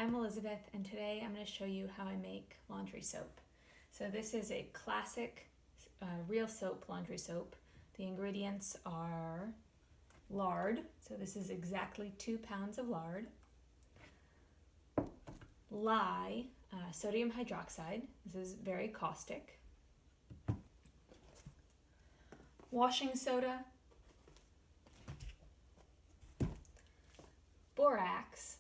I'm Elizabeth, and today I'm going to show you how I make laundry soap. So this is a classic real soap laundry soap. The ingredients are lard, so this is exactly 2 pounds of lard, lye, sodium hydroxide, this is very caustic, washing soda, borax,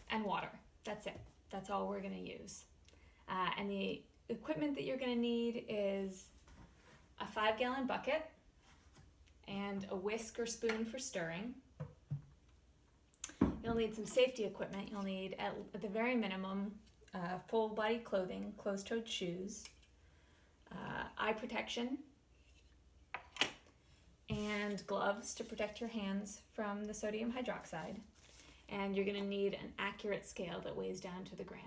and water. That's it. That's all we're going to use. And the equipment that you're going to need is a 5-gallon bucket and a whisk or spoon for stirring. You'll need some safety equipment. You'll need, at the very minimum, full body clothing, closed-toed shoes, eye protection, and gloves to protect your hands from the sodium hydroxide. And you're going to need an accurate scale that weighs down to the gram.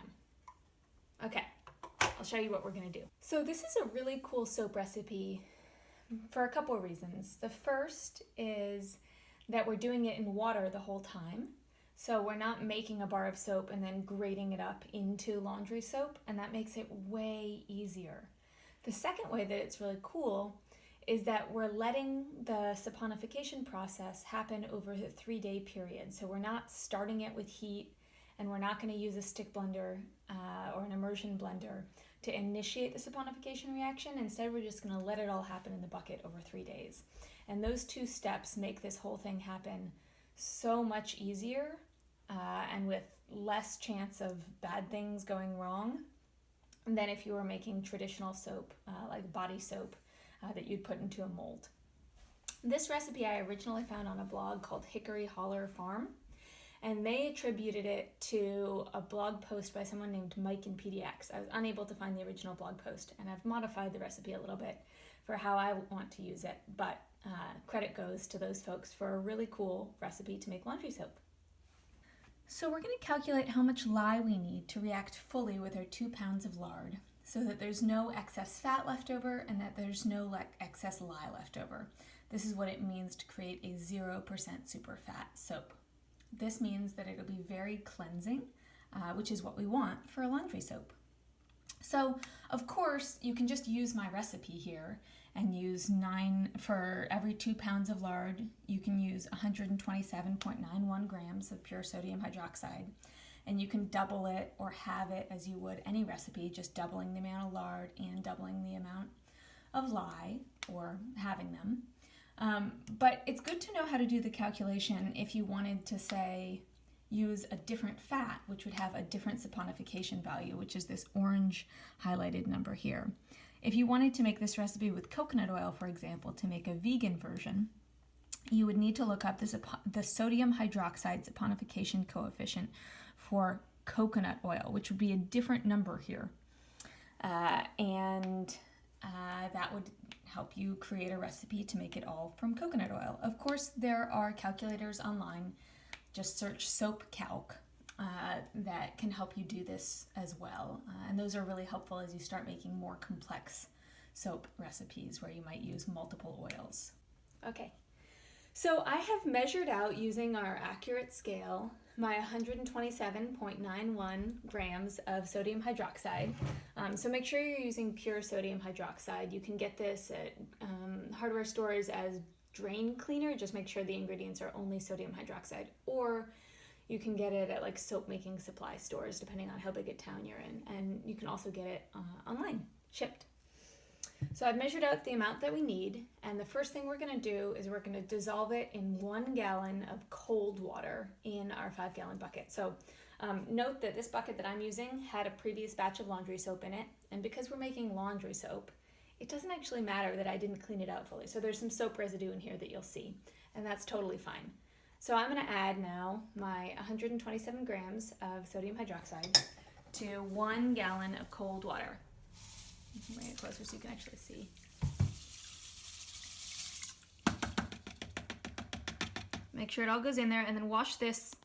Okay, I'll show you what we're going to do. So this is a really cool soap recipe for a couple of reasons. The first is that we're doing it in water the whole time. So we're not making a bar of soap and then grating it up into laundry soap, and that makes it way easier. The second way that it's really cool is that we're letting the saponification process happen over the 3-day period. So we're not starting it with heat, and we're not going to use a stick blender or an immersion blender to initiate the saponification reaction. Instead, we're just going to let it all happen in the bucket over 3 days. And those 2 steps make this whole thing happen so much easier and with less chance of bad things going wrong than if you were making traditional soap, like body soap, that you'd put into a mold. This recipe I originally found on a blog called Hickory Holler Farm, and they attributed it to a blog post by someone named Mike in PDX. I was unable to find the original blog post, and I've modified the recipe a little bit for how I want to use it, but credit goes to those folks for a really cool recipe to make laundry soap. So we're going to calculate how much lye we need to react fully with our 2 pounds of lard, so that there's no excess fat left over and that there's no excess lye left over. This is what it means to create a 0% superfat soap. This means that it'll be very cleansing, which is what we want for a laundry soap. So, of course, you can just use my recipe here and use 9, for every 2 pounds of lard, you can use 127.91 grams of pure sodium hydroxide. And you can double it or halve it as you would any recipe, just doubling the amount of lard and doubling the amount of lye, or halving them. But it's good to know how to do the calculation if you wanted to, say, use a different fat, which would have a different saponification value, which is this orange highlighted number here. If you wanted to make this recipe with coconut oil, for example, to make a vegan version, you would need to look up the sodium hydroxide saponification coefficient for coconut oil, which would be a different number here. And that would help you create a recipe to make it all from coconut oil. Of course, there are calculators online. Just search soap calc that can help you do this as well. And those are really helpful as you start making more complex soap recipes where you might use multiple oils. Okay. So I have measured out, using our accurate scale, my 127.91 grams of sodium hydroxide. So make sure you're using pure sodium hydroxide. You can get this at hardware stores as drain cleaner. Just make sure the ingredients are only sodium hydroxide. Or you can get it at like soap making supply stores, depending on how big a town you're in. And you can also get it online, shipped. So I've measured out the amount that we need, and the first thing we're going to do is we're going to dissolve it in 1 gallon of cold water in our 5-gallon bucket. So note that this bucket that I'm using had a previous batch of laundry soap in it, and because we're making laundry soap, it doesn't actually matter that I didn't clean it out fully. So there's some soap residue in here that you'll see, and that's totally fine. So I'm going to add now my 127 grams of sodium hydroxide to 1 gallon of cold water. Bring it closer so you can actually see. Make sure it all goes in there, and then wash this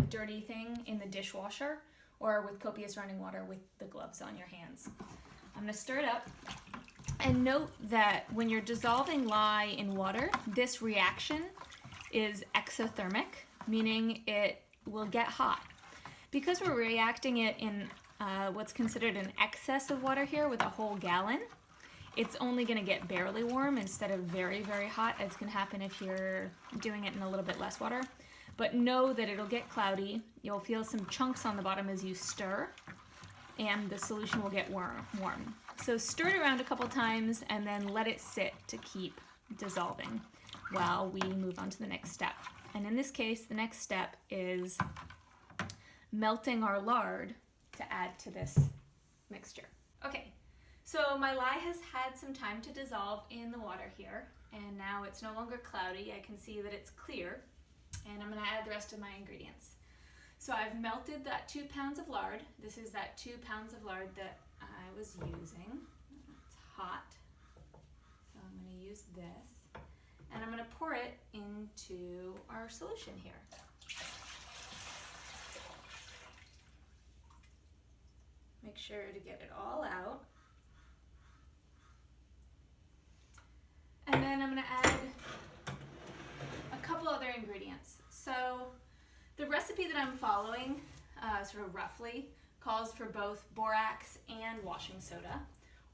dirty thing in the dishwasher or with copious running water with the gloves on your hands. I'm going to stir it up, and note that when you're dissolving lye in water, this reaction is exothermic, meaning it will get hot. Because we're reacting it in what's considered an excess of water here with a whole gallon, it's only going to get barely warm instead of very, very hot, as can happen if you're doing it in a little bit less water. But know that it'll get cloudy. You'll feel some chunks on the bottom as you stir, and the solution will get warm. So stir it around a couple times and then let it sit to keep dissolving while we move on to the next step. And in this case, the next step is melting our lard to add to this mixture. Okay, so my lye has had some time to dissolve in the water here, and now it's no longer cloudy. I can see that it's clear, and I'm going to add the rest of my ingredients. So I've melted that 2 pounds of lard. This is that 2 pounds of lard that I was using. It's hot, so I'm going to use this, and I'm going to pour it into our solution here. Make sure to get it all out. And then I'm going to add a couple other ingredients. So the recipe that I'm following, sort of roughly, calls for both borax and washing soda,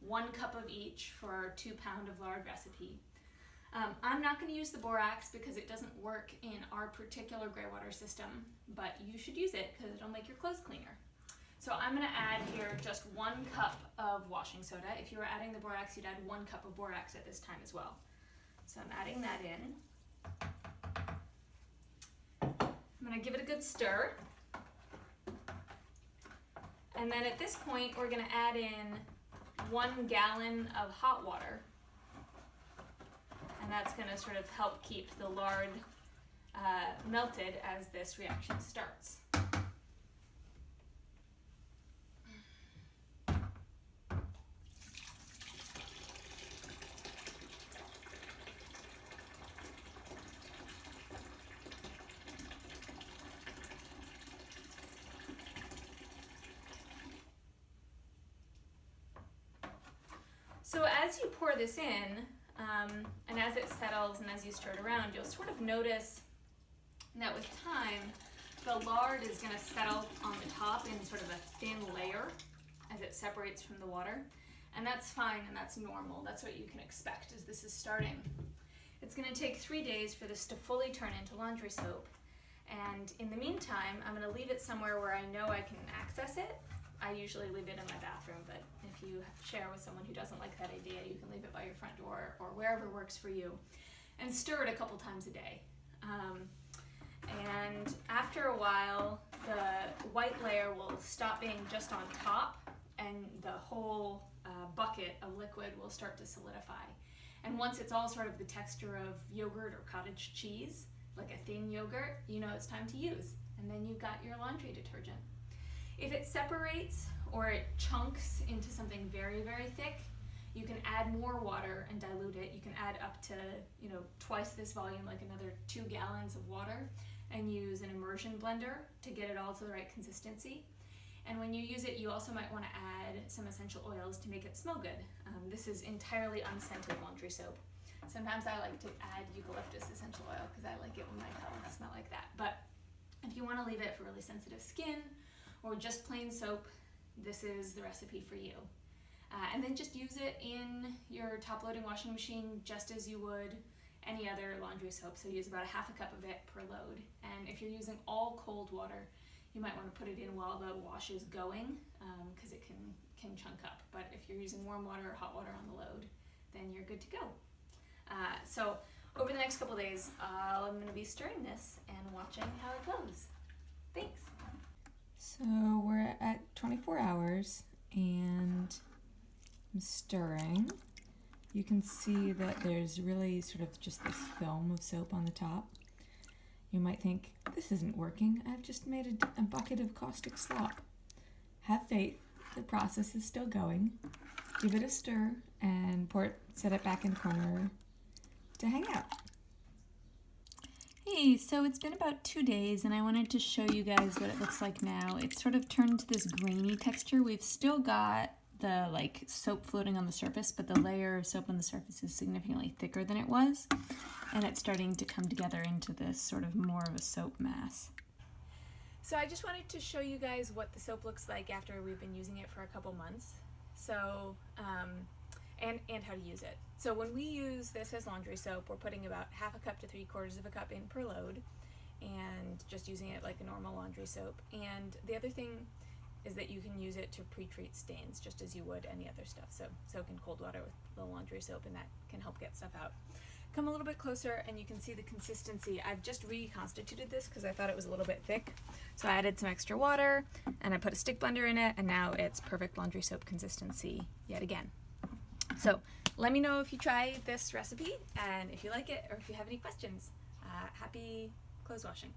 1 cup of each for our 2 pound of lard recipe. I'm not going to use the borax because it doesn't work in our particular gray water system, but you should use it because it'll make your clothes cleaner. So I'm going to add here just 1 cup of washing soda. If you were adding the borax, you'd add 1 cup of borax at this time as well. So I'm adding that in. I'm going to give it a good stir. And then at this point, we're going to add in 1 gallon of hot water. And that's going to sort of help keep the lard melted as this reaction starts. So as you pour this in, and as it settles and as you stir it around, you'll sort of notice that with time, the lard is going to settle on the top in sort of a thin layer as it separates from the water. And that's fine and that's normal. That's what you can expect as this is starting. It's going to take 3 days for this to fully turn into laundry soap. And in the meantime, I'm going to leave it somewhere where I know I can access it. I usually leave it in my bathroom, but if you share with someone who doesn't like that idea, you can leave it by your front door or wherever works for you. And stir it a couple times a day. And after a while, the white layer will stop being just on top, and the whole bucket of liquid will start to solidify. And once it's all sort of the texture of yogurt or cottage cheese, like a thin yogurt, you know it's time to use. And then you've got your laundry detergent. If it separates or it chunks into something very, very thick, you can add more water and dilute it. You can add up to, twice this volume, like another 2 gallons of water, and use an immersion blender to get it all to the right consistency. And when you use it, you also might want to add some essential oils to make it smell good. This is entirely unscented laundry soap. Sometimes I like to add eucalyptus essential oil because I like it when my towels smell like that. But if you want to leave it for really sensitive skin or just plain soap, this is the recipe for you. And then just use it in your top-loading washing machine just as you would any other laundry soap. So use about a half a cup of it per load. And if you're using all cold water, you might want to put it in while the wash is going because it can chunk up. But if you're using warm water or hot water on the load, then you're good to go. So over the next couple of days, I'm going to be stirring this and watching how it goes. Thanks. So we're at 24 hours and I'm stirring. You can see that there's really sort of just this film of soap on the top. You might think, this isn't working. I've just made a bucket of caustic slop. Have faith, the process is still going. Give it a stir and set it back in the corner to hang out. Hey, so it's been about 2 days and I wanted to show you guys what it looks like now. It's sort of turned to this grainy texture. We've still got the soap floating on the surface, but the layer of soap on the surface is significantly thicker than it was, and it's starting to come together into this sort of more of a soap mass. So I just wanted to show you guys what the soap looks like after we've been using it for a couple months. So, and how to use it. So when we use this as laundry soap, we're putting about 1/2 cup to 3/4 cup in per load, and just using it like a normal laundry soap. And the other thing is that you can use it to pre-treat stains just as you would any other stuff. So soak in cold water with the laundry soap, and that can help get stuff out. Come a little bit closer and you can see the consistency. I've just reconstituted this because I thought it was a little bit thick. So I added some extra water and I put a stick blender in it, and now it's perfect laundry soap consistency yet again. So let me know if you try this recipe and if you like it or if you have any questions. Happy clothes washing.